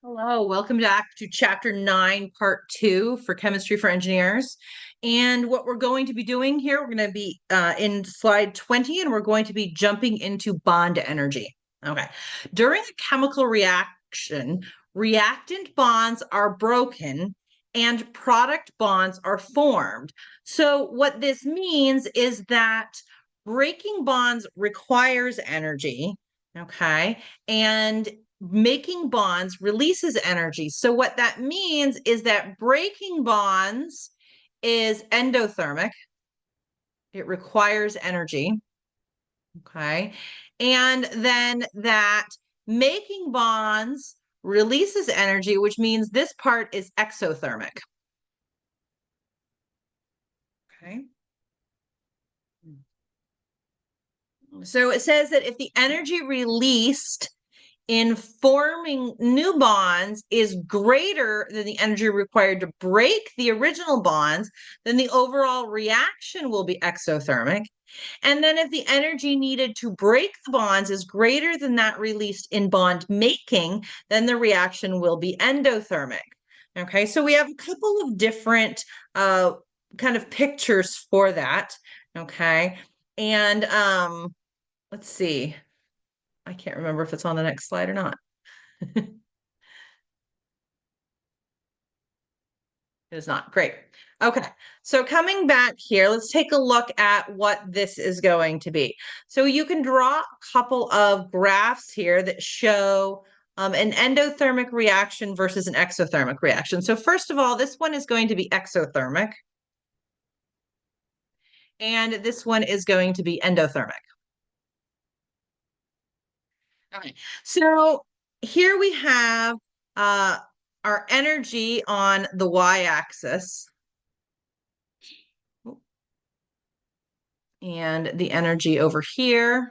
Hello, welcome back to Chapter 9, Part 2 for Chemistry for Engineers. And what we're going to be doing here, we're going to be in slide 20, and we're going to be jumping into bond energy. Okay. During a chemical reaction, reactant bonds are broken and product bonds are formed. So, what this means is that breaking bonds requires energy. Okay. And making bonds releases energy. So what that means is that breaking bonds is endothermic. It requires energy. Okay. And then that making bonds releases energy, which means this part is exothermic. Okay. So it says that if the energy released in forming new bonds is greater than the energy required to break the original bonds, then the overall reaction will be exothermic. And then if the energy needed to break the bonds is greater than that released in bond making, then the reaction will be endothermic. Okay, so we have a couple of different kind of pictures for that. Okay, and let's see. I can't remember if it's on the next slide or not. It is not. Great. Okay. So coming back here, let's take a look at what this is going to be. So you can draw a couple of graphs here that show an endothermic reaction versus an exothermic reaction. So first of all, this one is going to be exothermic. And this one is going to be endothermic. Okay. So here we have our energy on the y-axis. And the energy over here.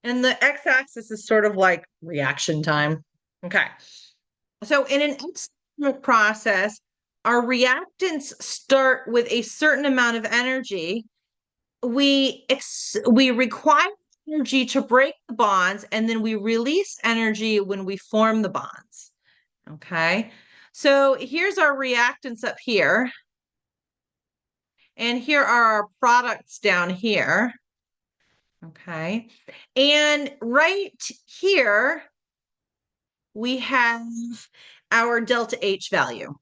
And the x-axis is sort of like reaction time. Okay. So in an exothermic process, our reactants start with a certain amount of energy. We require energy to break the bonds, and then we release energy when we form the bonds. Okay. So here's our reactants up here. And here are our products down here. Okay. And right here, we have our delta H value.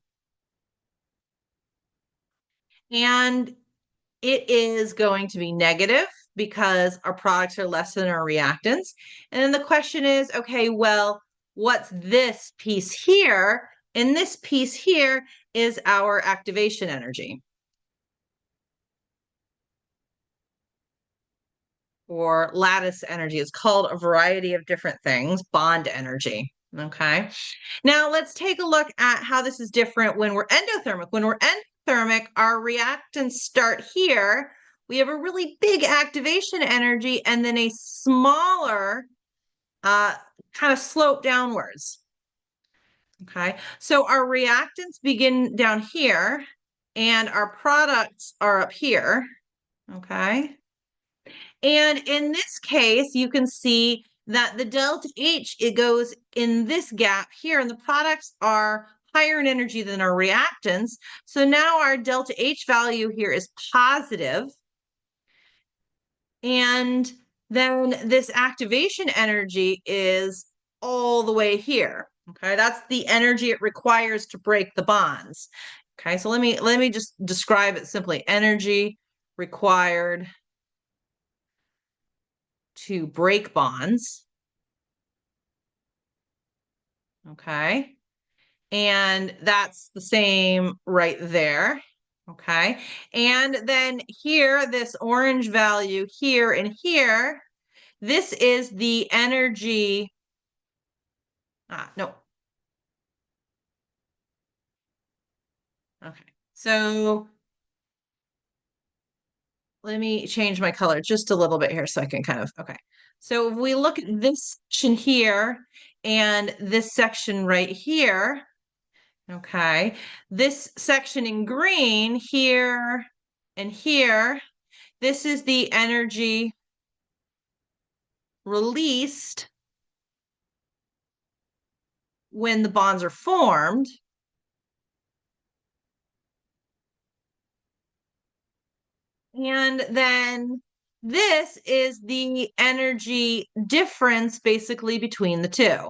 And it is going to be negative because our products are less than our reactants. And then the question is, okay, well, what's this piece here? And this piece here is our activation energy, or lattice energy. It's called a variety of different things, bond energy. Okay. Now let's take a look at how this is different when we're endothermic. When we're endothermic, our reactants start here. We have a really big activation energy and then a smaller kind of slope downwards. Okay. So our reactants begin down here and our products are up here. Okay. And in this case, you can see that the delta H, it goes in this gap here, and the products are higher in energy than our reactants. So now our delta H value here is positive. And then this activation energy is all the way here. Okay, that's the energy it requires to break the bonds. Okay, so let me just describe it simply. Energy required to break bonds. Okay. And that's the same right there. Okay. And then here, this orange value here and here, this is the energy. No. Okay. So let me change my color just a little bit here so I can kind of, okay. So if we look at this section here and this section right here, okay, this section in green here and here, this is the energy released when the bonds are formed. And then this is the energy difference basically between the two.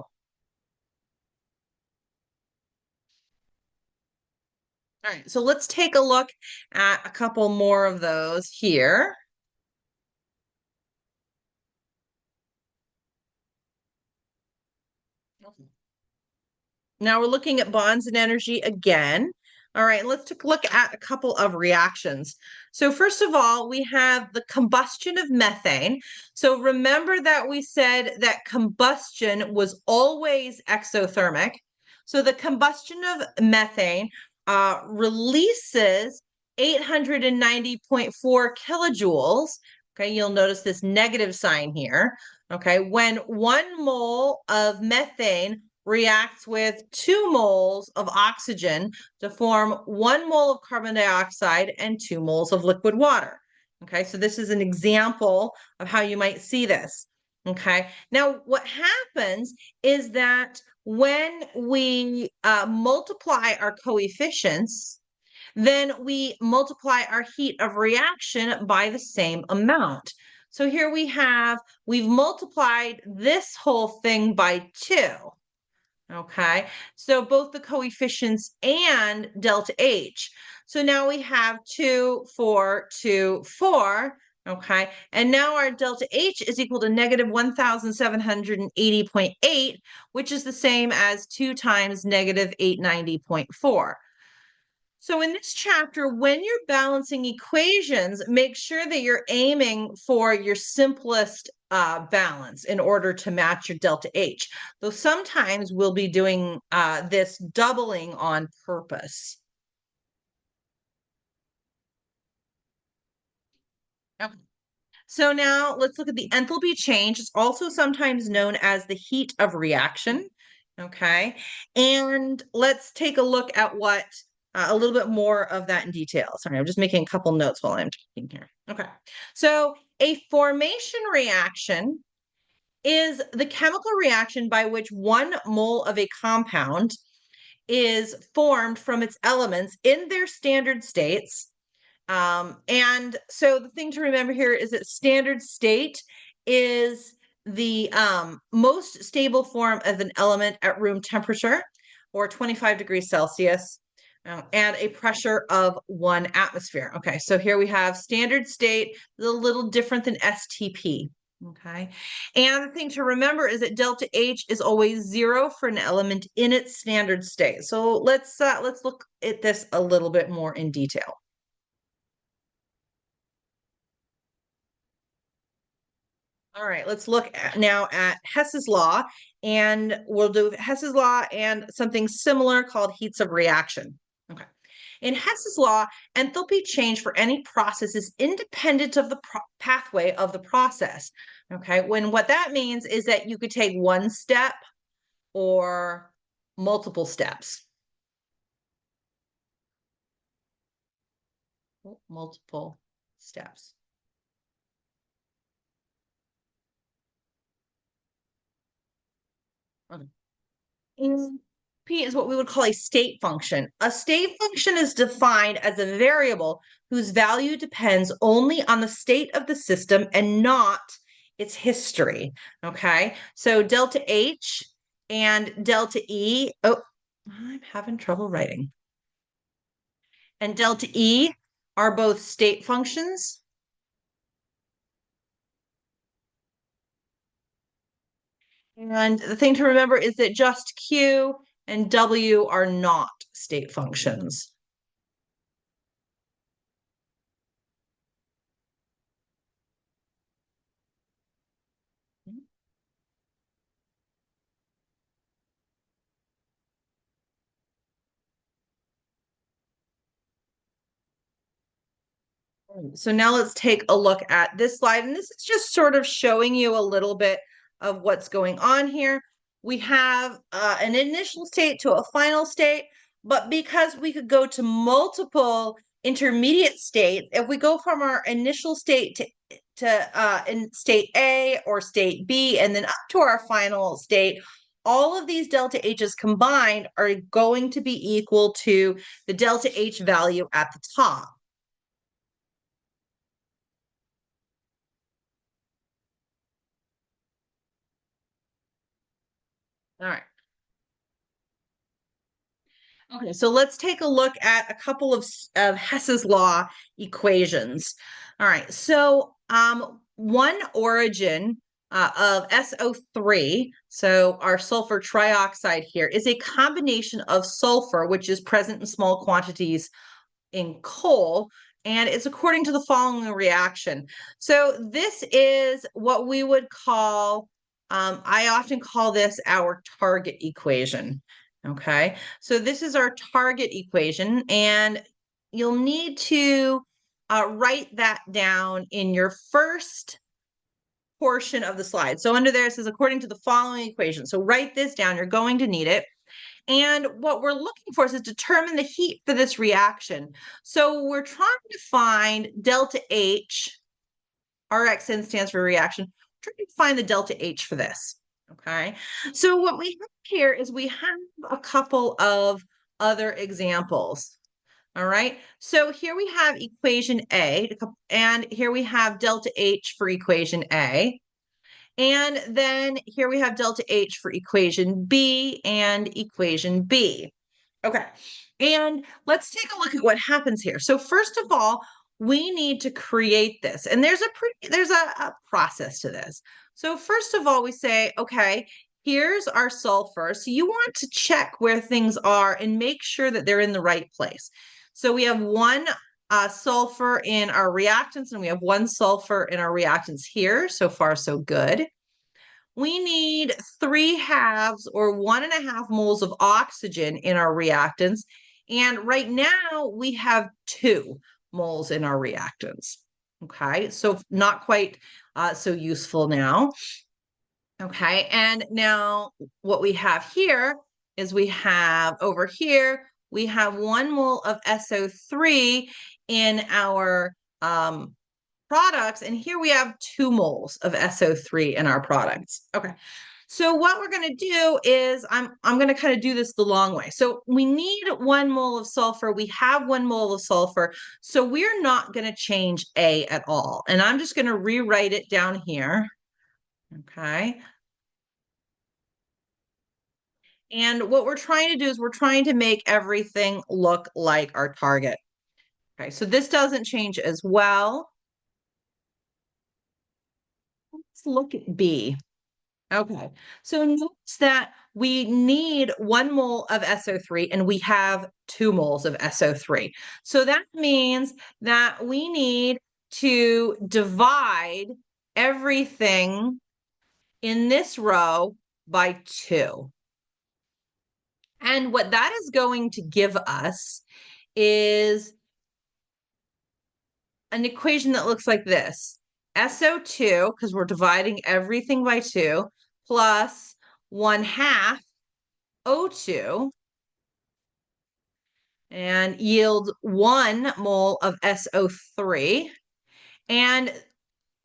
All right, so let's take a look at a couple more of those here. Now we're looking at bonds and energy again. All right, let's take a look at a couple of reactions. So first of all, we have the combustion of methane. So remember that we said that combustion was always exothermic. So the combustion of methane releases 890.4 kilojoules. Okay, you'll notice this negative sign here. Okay, when 1 mole of methane reacts with 2 moles of oxygen to form 1 mole of carbon dioxide and 2 moles of liquid water. Okay, so this is an example of how you might see this. Okay, now what happens is that when we multiply our coefficients, then we multiply our heat of reaction by the same amount. So here we've multiplied this whole thing by 2. Okay, so both the coefficients and delta H. So now we have 2, 4, 2, 4. Okay, and now our delta H is equal to negative 1780.8, which is the same as 2 times negative 890.4. So in this chapter, when you're balancing equations, make sure that you're aiming for your simplest balance in order to match your delta H. Though sometimes we'll be doing this doubling on purpose. Okay. So now let's look at the enthalpy change. It's also sometimes known as the heat of reaction. Okay. And let's take a look at what a little bit more of that in detail. Sorry, I'm just making a couple notes while I'm talking here. Okay. So a formation reaction is the chemical reaction by which 1 mole of a compound is formed from its elements in their standard states. And so the thing to remember here is that standard state is the most stable form of an element at room temperature, or 25 degrees Celsius, and a pressure of 1 atmosphere. Okay, so here we have standard state, is a little different than STP. Okay, and the thing to remember is that delta H is always 0 for an element in its standard state. So let's look at this a little bit more in detail. All right, let's look now at Hess's law, and we'll do Hess's law and something similar called heats of reaction. Okay. In Hess's law, enthalpy change for any process is independent of the pathway of the process. Okay, when what that means is that you could take one step or multiple steps. Multiple steps. Okay. P is what we would call a state function. A state function is defined as a variable whose value depends only on the state of the system and not its history. Okay, so delta H and delta E. Oh, I'm having trouble writing. And delta E are both state functions. And the thing to remember is that just Q and W are not state functions. So now let's take a look at this slide. And this is just sort of showing you a little bit of what's going on here. We have an initial state to a final state, but because we could go to multiple intermediate states, if we go from our initial state to in state A or state B, and then up to our final state, all of these delta H's combined are going to be equal to the delta H value at the top. All right. Okay, so let's take a look at a couple of Hess's law equations. All right, so one origin of SO3, so our sulfur trioxide here, is a combination of sulfur, which is present in small quantities in coal, and it's according to the following reaction. So this is what we would call, I often call this our target equation. Okay, so this is our target equation, and you'll need to write that down in your first portion of the slide. So under there it says according to the following equation. So write this down, you're going to need it. And what we're looking for is to determine the heat for this reaction. So we're trying to find delta H, RXN stands for reaction, we're trying to find the delta H for this, okay? So what we have here is we have a couple of other examples, all right? So here we have equation A, and here we have delta H for equation A. And then here we have delta H for equation B and equation B. Okay, and let's take a look at what happens here. So first of all, we need to create this, and there's a process to this. So first of all, we say, okay, here's our sulfur. So you want to check where things are and make sure that they're in the right place. So we have one sulfur in our reactants, and we have one sulfur in our reactants here. So far, so good. We need 3/2 or 1.5 moles of oxygen in our reactants. And right now we have 2 moles in our reactants. Okay, so not quite so useful now. Okay, and now what we have here is we have over here, we have 1 mole of SO3 in our products, and here we have 2 moles of SO3 in our products. Okay, so what we're going to do is I'm going to kind of do this the long way. So we need 1 mole of sulfur. We have 1 mole of sulfur, so we're not going to change A at all. And I'm just going to rewrite it down here. Okay. And what we're trying to do is we're trying to make everything look like our target. Okay, so this doesn't change as well. Let's look at B. Okay, so notice that we need 1 mole of SO3 and we have 2 moles of SO3. So that means that we need to divide everything in this row by 2. And what that is going to give us is an equation that looks like this. SO2, because we're dividing everything by 2, plus 1/2 O2, and yields 1 mole of SO3. And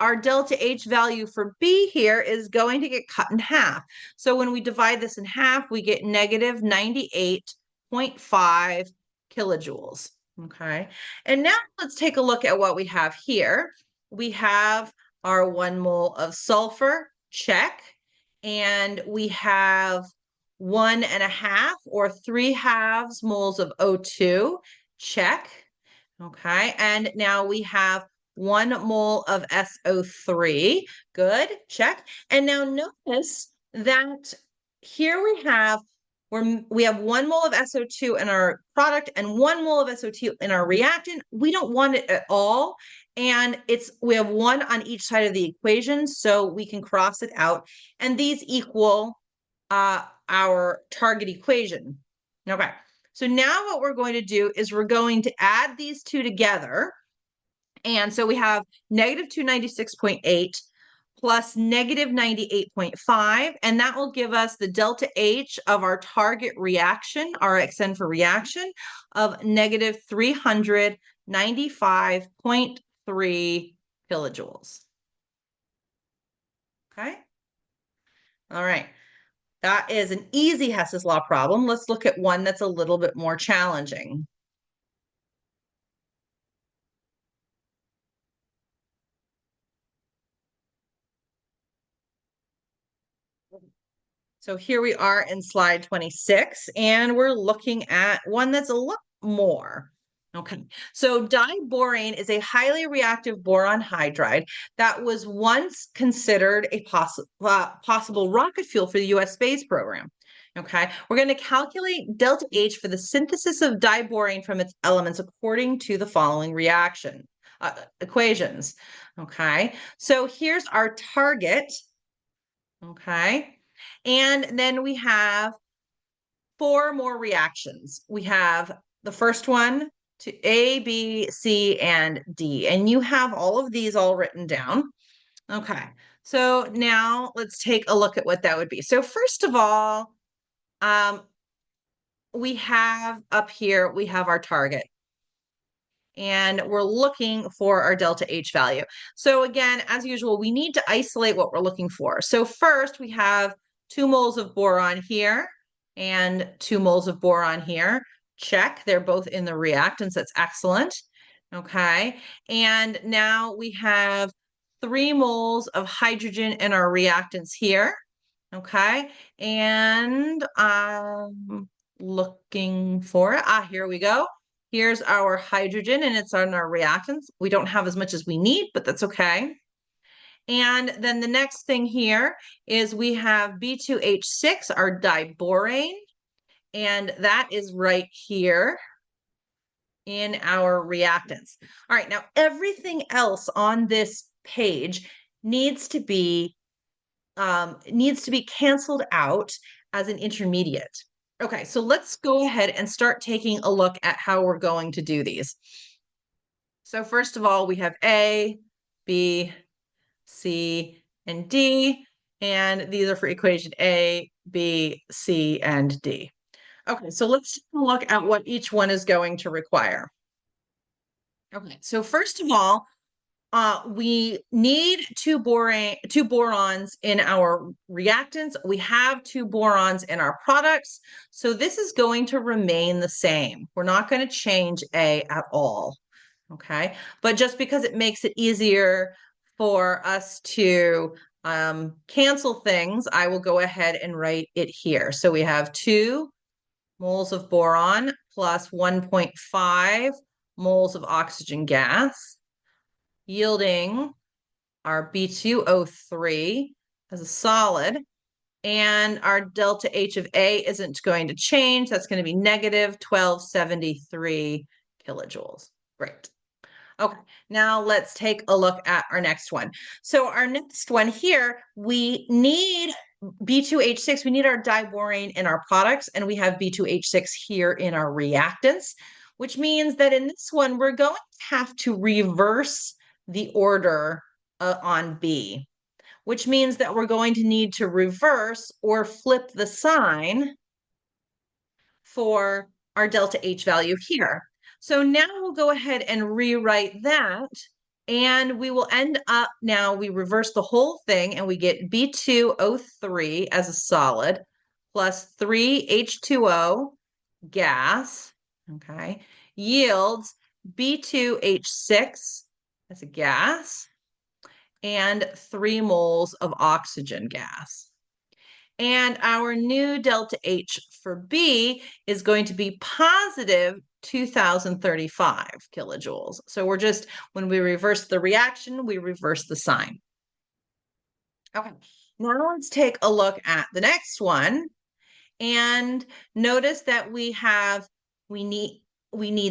our delta H value for B here is going to get cut in half. So when we divide this in half, we get negative 98.5 kilojoules. Okay, and now let's take a look at what we have here. We have our 1 mole of sulfur, check, and we have 1.5 or 3/2 moles of O2, check. Okay, and now we have 1 mole of SO3, good, check. And now notice that here we have 1 mole of SO2 in our product and 1 mole of SO2 in our reactant. We don't want it at all. And we have 1 on each side of the equation, so we can cross it out. And these equal our target equation. Okay, so now what we're going to do is we're going to add these 2 together. And so we have negative 296.8 plus negative 98.5, and that will give us the delta H of our target reaction, RXN for reaction, of negative 395.3 kilojoules. Okay. All right. That is an easy Hess's law problem. Let's look at one that's a little bit more challenging. So here we are in slide 26, and we're looking at one that's a lot more. Okay, so diborane is a highly reactive boron hydride that was once considered a possible rocket fuel for the US space program. Okay, we're going to calculate delta H for the synthesis of diborane from its elements according to the following reaction equations. Okay, so here's our target. Okay. And then we have four more reactions. We have the first one to A, B, C, and D. And you have all of these all written down. Okay. So now let's take a look at what that would be. So first of all, we have up here, we have our target. And we're looking for our delta H value. So again, as usual, we need to isolate what we're looking for. So first we have 2 moles of boron here and 2 moles of boron here. Check, they're both in the reactants. That's excellent. Okay, and now we have 3 moles of hydrogen in our reactants here. Okay, and looking for it. Here we go. Here's our hydrogen and it's on our reactants. We don't have as much as we need, but that's okay. And then the next thing here is we have B2H6, our diborane, and that is right here in our reactants. All right, now everything else on this page needs to be canceled out as an intermediate. Okay, so let's go ahead and start taking a look at how we're going to do these. So first of all, we have A, B, C, and D, and these are for equation A, B, C, and D. Okay, so let's take a look at what each one is going to require. Okay, so first of all, we need two borons in our reactants. We have 2 borons in our products. So this is going to remain the same. We're not going to change A at all. Okay. But just because it makes it easier for us to cancel things, I will go ahead and write it here. So we have 2 moles of boron plus 1.5 moles of oxygen gas, yielding our B2O3 as a solid, and our delta H of A isn't going to change. That's going to be negative 1273 kilojoules. Great. Okay, now let's take a look at our next one. So our next one here, we need B2H6, we need our diborane in our products, and we have B2H6 here in our reactants, which means that in this one, we're going to have to reverse the order on B, which means that we're going to need to reverse or flip the sign for our delta H value here. So now we'll go ahead and rewrite that, and we will end up, now we reverse the whole thing and we get B2O3 as a solid plus 3H2O gas, okay, yields B2H6 as a gas and 3 moles of oxygen gas. And our new delta H for B is going to be positive 2035 kilojoules. So we're just, when we reverse the reaction, we reverse the sign. Okay, now let's take a look at the next one. And notice that we need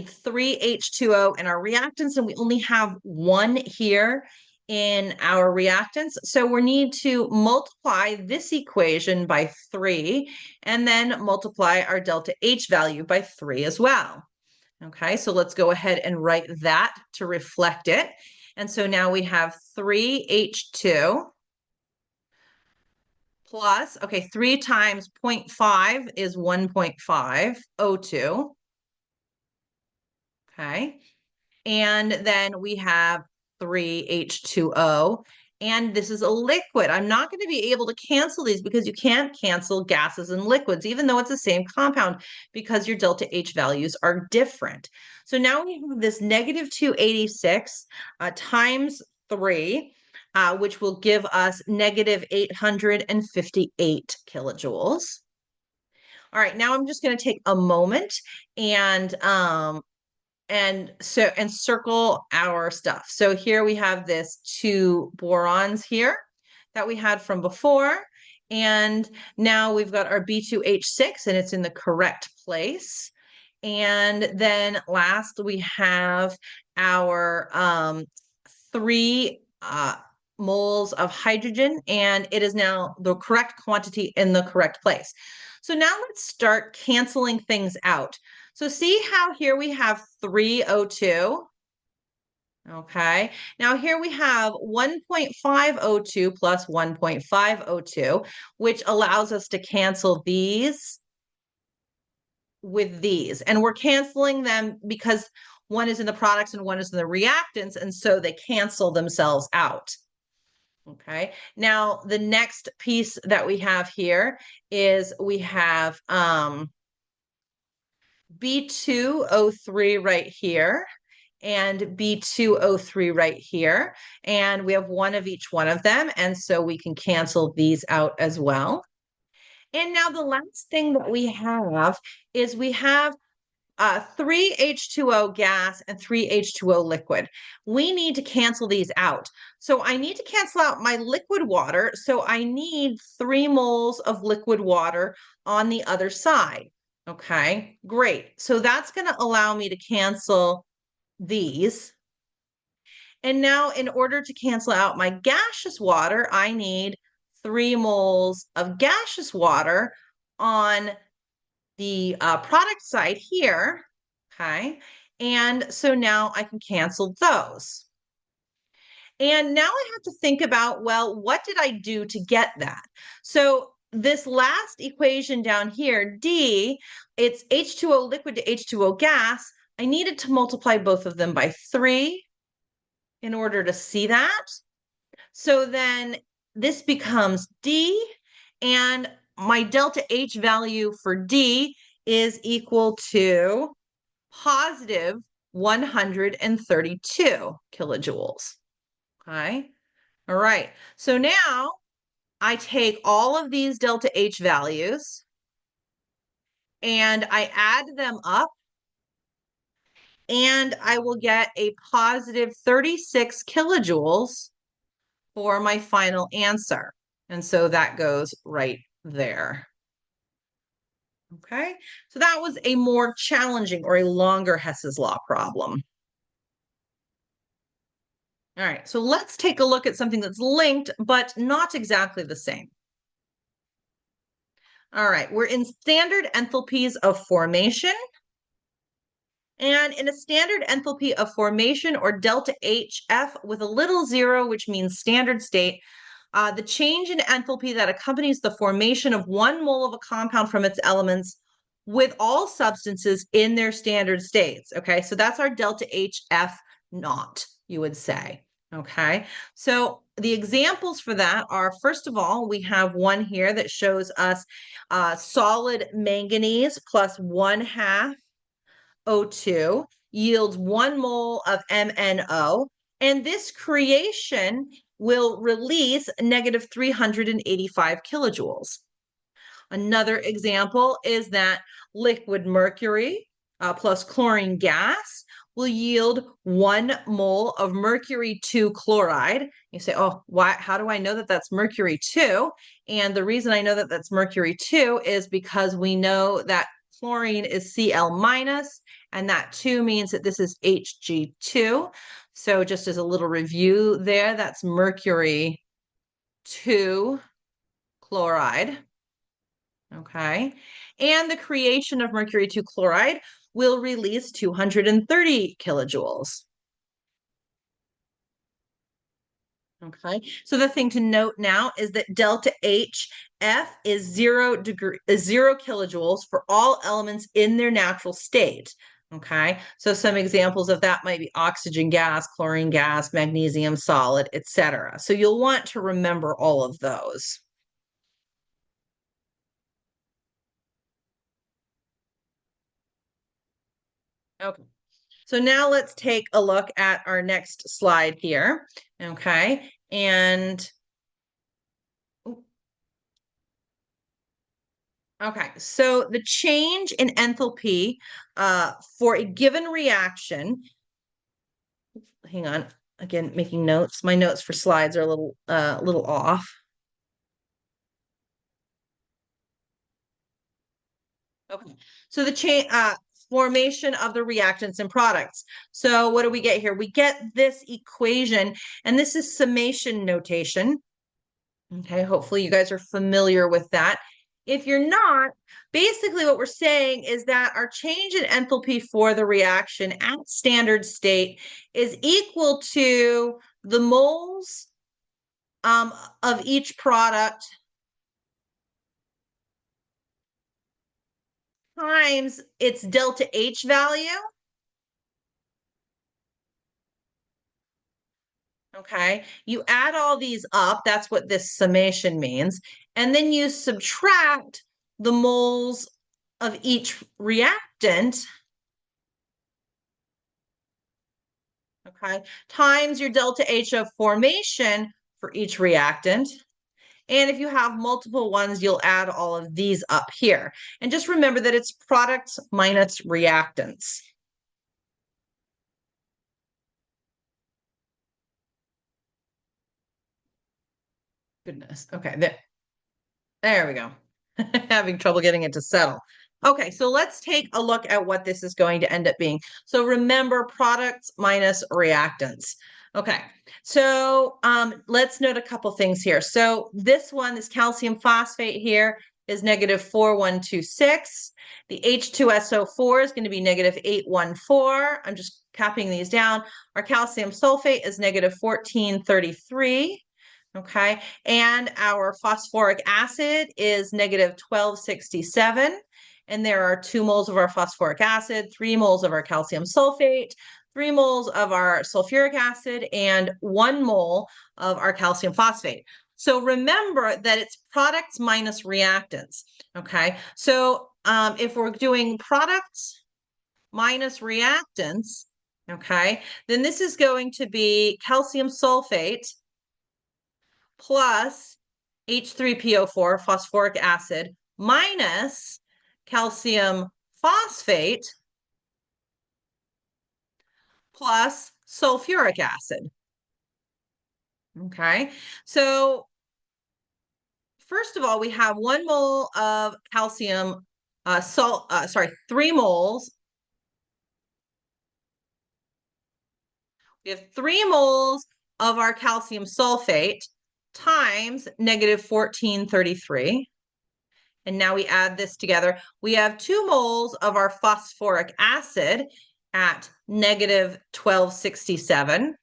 3 H2O in our reactants, and we only have 1 here in our reactants. So we need to multiply this equation by 3 and then multiply our delta H value by 3 as well. Okay, so let's go ahead and write that to reflect it. And so now we have 3H2 plus, okay, 3 times 0.5 is 1.5 O2. Okay, and then we have 3H2O, and this is a liquid. I'm not going to be able to cancel these because you can't cancel gases and liquids, even though it's the same compound, because your delta H values are different. So now we have this negative 286 times 3, which will give us negative 858 kilojoules. All right, now I'm just going to take a moment and circle our stuff. So here we have this 2 borons here that we had from before, and now we've got our B2H6 and it's in the correct place. And then last we have our 3 moles of hydrogen, and it is now the correct quantity in the correct place. So now let's start canceling things out. So see how here we have 3O2. Okay, now here we have 1.5O2 plus 1.5O2, which allows us to cancel these with these. And we're canceling them because one is in the products and one is in the reactants, and so they cancel themselves out. Okay, now the next piece that we have here is we have B2O3 right here and B2O3 right here. And we have one of each one of them. And so we can cancel these out as well. And now the last thing that we have is we have 3 H2O gas and 3 H2O liquid. We need to cancel these out. So I need to cancel out my liquid water. So I need 3 moles of liquid water on the other side. Okay, great. So that's going to allow me to cancel these. And now in order to cancel out my gaseous water, I need 3 moles of gaseous water on the product side here, okay? And so now I can cancel those. And now I have to think about, well, what did I do to get that? So this last equation down here, D, it's H2O liquid to H2O gas. I needed to multiply both of them by 3 in order to see that. So then this becomes D, and my delta H value for D is equal to positive 132 kilojoules. Okay. All right. So now I take all of these delta H values and I add them up, and I will get a positive 36 kilojoules for my final answer. And so that goes right there. Okay, so that was a more challenging or a longer Hess's law problem. All right, so let's take a look at something that's linked, but not exactly the same. All right, we're in standard enthalpies of formation. And in a standard enthalpy of formation, or delta HF with a little 0, which means standard state, the change in enthalpy that accompanies the formation of 1 mole of a compound from its elements with all substances in their standard states. Okay, so that's our delta HF naught, you would say. Okay, so the examples for that are, first of all, we have one here that shows us solid manganese plus 1/2 O2 yields 1 mole of MnO, and this creation will release negative 385 kilojoules. Another example is that liquid mercury plus chlorine gas will yield 1 mole of mercury 2 chloride. You say, oh, why? How do I know that that's mercury 2? And the reason I know that that's mercury 2 is because we know that chlorine is Cl minus, and that 2 means that this is Hg2. So just as a little review there, that's mercury 2 chloride. Okay, and the creation of mercury 2 chloride will release 230 kilojoules. Okay, so the thing to note now is that delta HF is 0 kilojoules for all elements in their natural state. Okay, so some examples of that might be oxygen gas, chlorine gas, magnesium solid, etc. So you'll want to remember all of those. Okay, so now let's take a look at our next slide here. Okay, and okay, so the change in enthalpy for a given reaction, hang on, again, making notes. My notes for slides are a little off. Okay, so the formation of the reactants and products. So what do we get here? We get this equation, and this is summation notation. Okay, hopefully you guys are familiar with that. If you're not, basically what we're saying is that our change in enthalpy for the reaction at standard state is equal to the moles of each product times its delta H value. Okay, you add all these up, that's what this summation means, and then you subtract the moles of each reactant, okay, times your delta H of formation for each reactant. And if you have multiple ones, you'll add all of these up here. And just remember that it's products minus reactants. Goodness. Okay, there we go. Having trouble getting it to settle. Okay, so let's take a look at what this is going to end up being. So remember, products minus reactants. Okay, so let's note a couple things here. So this calcium phosphate here is negative 4126. The H2SO4 is going to be negative 814. I'm just copying these down. Our calcium sulfate is negative 1433. Okay, and our phosphoric acid is negative 1267. And there are 2 moles of our phosphoric acid, 3 moles of our calcium sulfate, 3 moles of our sulfuric acid, and 1 mole of our calcium phosphate. So remember that it's products minus reactants. Okay, so if we're doing products minus reactants, okay, then this is going to be calcium sulfate plus H3PO4, phosphoric acid, minus calcium phosphate plus sulfuric acid. Okay, so first of all, we have 1 mole of calcium, 3 moles. We have 3 moles of our calcium sulfate times negative 1433. And now we add this together. We have 2 moles of our phosphoric acid at negative 1267.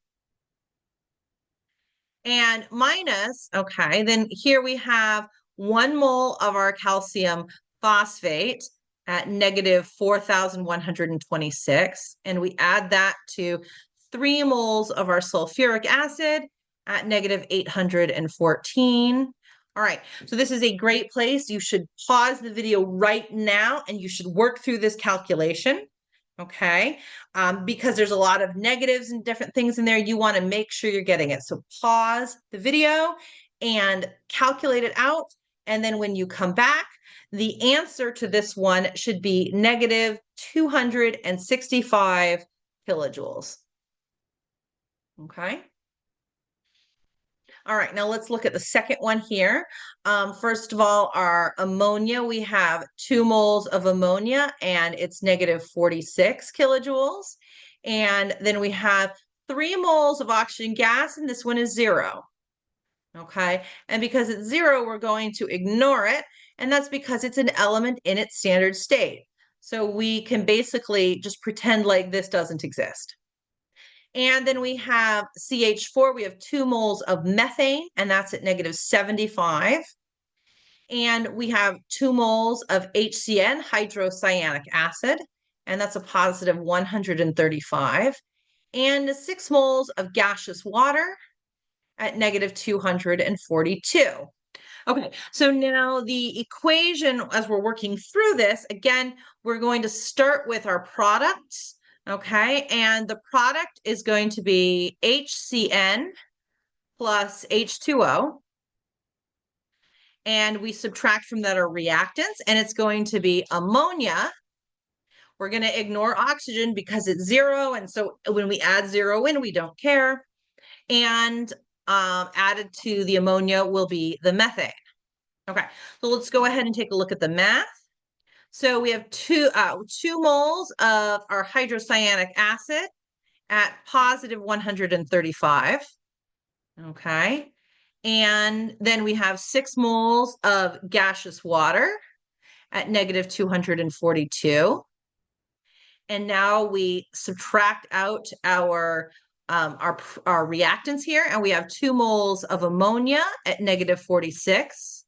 And minus, okay, then here we have 1 mole of our calcium phosphate at negative 4,126. And we add that to 3 moles of our sulfuric acid at negative 814. All right, so this is a great place. You should pause the video right now and you should work through this calculation, okay? Because there's a lot of negatives and different things in there. You want to make sure you're getting it. So pause the video and calculate it out. And then when you come back, the answer to this one should be negative 265 kilojoules. Okay. All right, now let's look at the second one here. First of all, our ammonia, we have 2 moles of ammonia and it's negative 46 kilojoules. And then we have 3 moles of oxygen gas and this one is 0. Okay, and because it's 0, we're going to ignore it. And that's because it's an element in its standard state. So we can basically just pretend like this doesn't exist. And then we have CH4, we have 2 moles of methane, and that's at negative 75. And we have 2 moles of HCN, hydrocyanic acid, and that's a positive 135, and 6 moles of gaseous water at negative 242. Okay, so now the equation, as we're working through this, again, we're going to start with our products, okay? And the product is going to be HCN plus H2O. And we subtract from that our reactants, and it's going to be ammonia. We're going to ignore oxygen because it's 0. And so when we add 0 in, we don't care. And added to the ammonia will be the methane. Okay, so let's go ahead and take a look at the math. So we have two moles of our hydrocyanic acid at positive 135. Okay, and then we have 6 moles of gaseous water at negative 242. And now we subtract out our reactants here, and we have 2 moles of ammonia at negative 46.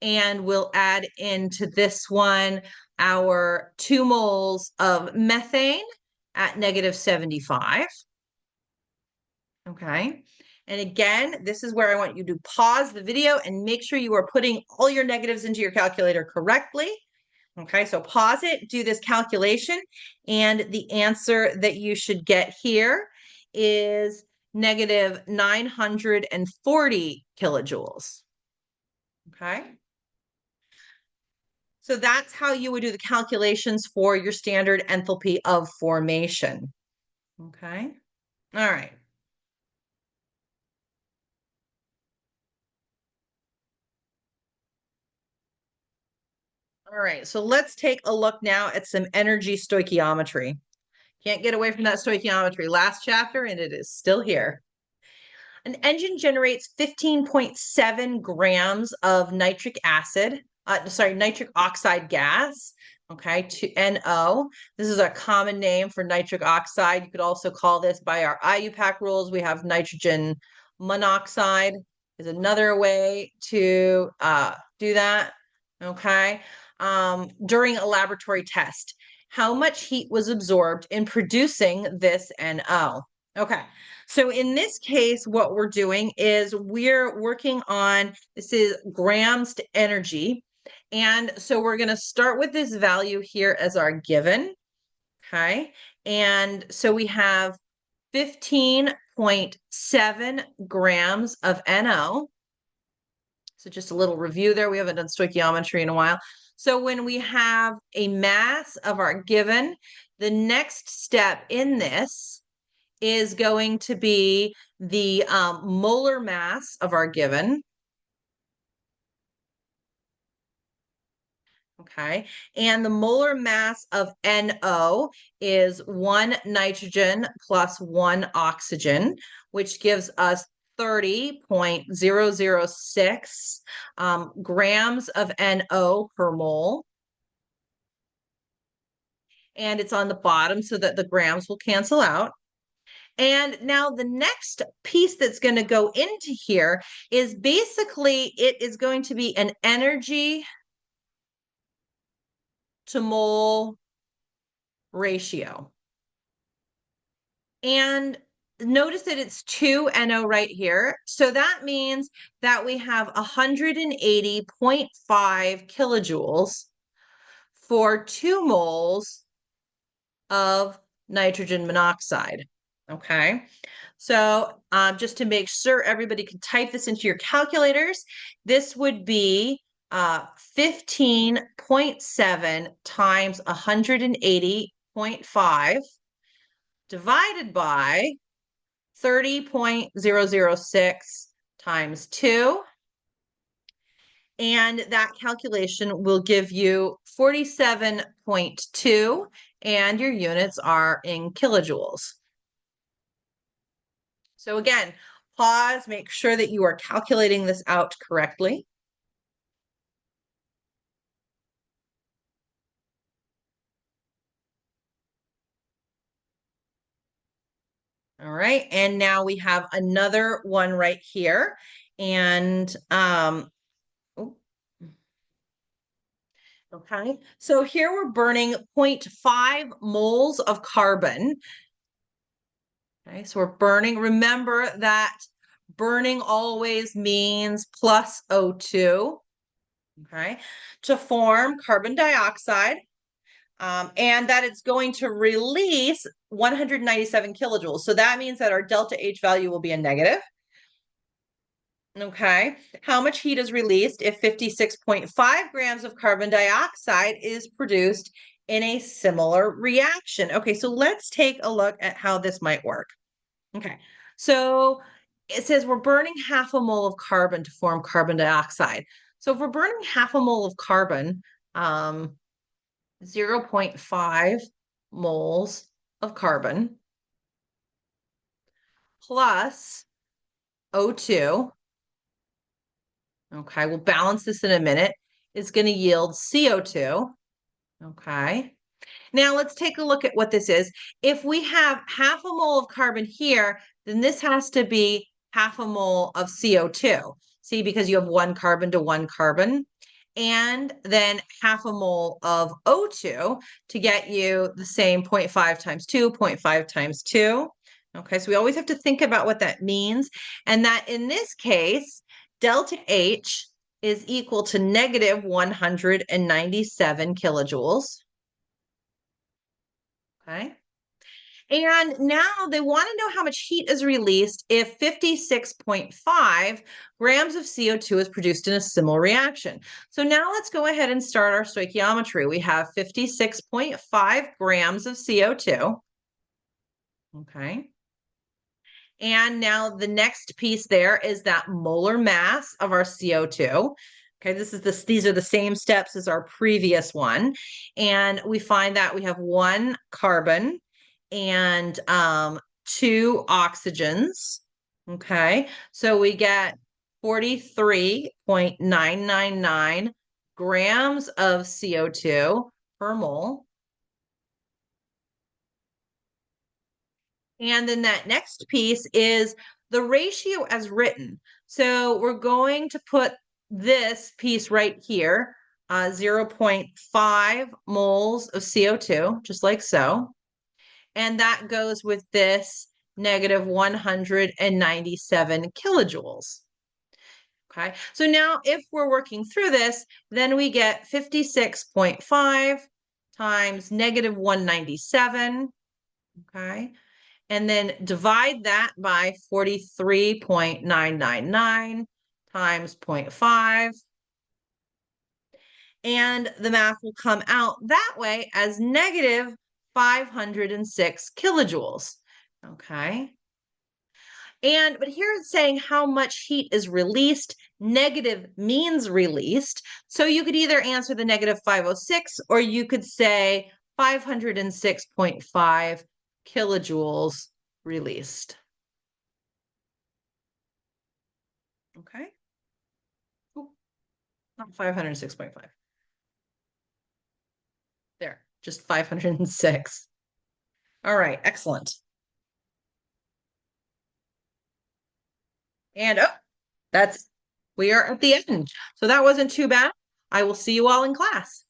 And we'll add into this one our 2 moles of methane at negative 75. Okay. And again, this is where I want you to pause the video and make sure you are putting all your negatives into your calculator correctly. Okay, so pause it, do this calculation, and the answer that you should get here is negative 940 kilojoules. Okay. So that's how you would do the calculations for your standard enthalpy of formation. Okay. All right. All right. So let's take a look now at some energy stoichiometry. Can't get away from that stoichiometry. Last chapter, and it is still here. An engine generates 15.7 grams of nitric oxide gas, okay, to NO. This is a common name for nitric oxide. You could also call this by our IUPAC rules. We have nitrogen monoxide is another way to do that, okay? During a laboratory test, how much heat was absorbed in producing this NO? Okay, so in this case, what we're doing is we're working on, this is grams to energy. And so we're going to start with this value here as our given. Okay, and so we have 15.7 grams of NO. So just a little review there. We haven't done stoichiometry in a while. So when we have a mass of our given, the next step in this is going to be the molar mass of our given. Okay, and the molar mass of NO is 1 nitrogen plus 1 oxygen, which gives us 30.006 grams of NO per mole. And it's on the bottom so that the grams will cancel out. And now the next piece that's going to go into here is basically it is going to be an energy to mole ratio. And notice that it's 2 NO right here. So that means that we have 180.5 kilojoules for 2 moles of nitrogen monoxide. Okay, so just to make sure everybody can type this into your calculators, this would be 15.7 times 180.5 divided by 30.006 times 2. And that calculation will give you 47.2, and your units are in kilojoules. So again, pause, make sure that you are calculating this out correctly. All right, and now we have another one right here. And okay, Okay, so here we're burning 0.5 moles of carbon. Okay, so we're burning, remember that burning always means plus O2, okay, to form carbon dioxide, and that it's going to release 197 kilojoules. So that means that our delta H value will be a negative. Okay, how much heat is released if 56.5 grams of carbon dioxide is produced in a similar reaction? Okay, so let's take a look at how this might work. Okay, so it says we're burning half a mole of carbon to form carbon dioxide. So if we're burning half a mole of carbon, 0.5 moles of carbon plus O2, okay, we'll balance this in a minute, is going to yield CO2. Okay. Now let's take a look at what this is. If we have half a mole of carbon here, then this has to be half a mole of CO2. See, because you have one carbon to one carbon. And then half a mole of O2 to get you the same 0.5 times 2, 0.5 times 2. Okay, so we always have to think about what that means. And that in this case, delta H is equal to negative 197 kilojoules. Okay. And now they want to know how much heat is released if 56.5 grams of CO2 is produced in a similar reaction. So now let's go ahead and start our stoichiometry. We have 56.5 grams of CO2. Okay. And now the next piece there is that molar mass of our CO2. Okay, these are the same steps as our previous one. And we find that we have one carbon and two oxygens. Okay, so we get 43.999 grams of CO2 per mole. And then that next piece is the ratio as written. So we're going to put this piece right here, 0.5 moles of CO2, just like so. And that goes with this negative 197 kilojoules. Okay, so now if we're working through this, then we get 56.5 times negative 197, okay? And then divide that by 43.999 times 0.5. And the math will come out that way as negative 506 kilojoules. Okay. But here it's saying how much heat is released. Negative means released. So you could either answer the negative 506 or you could say 506.5 kilojoules released. Okay. Ooh, not 506.5. There, just 506. All right, excellent. And we are at the end. So that wasn't too bad. I will see you all in class.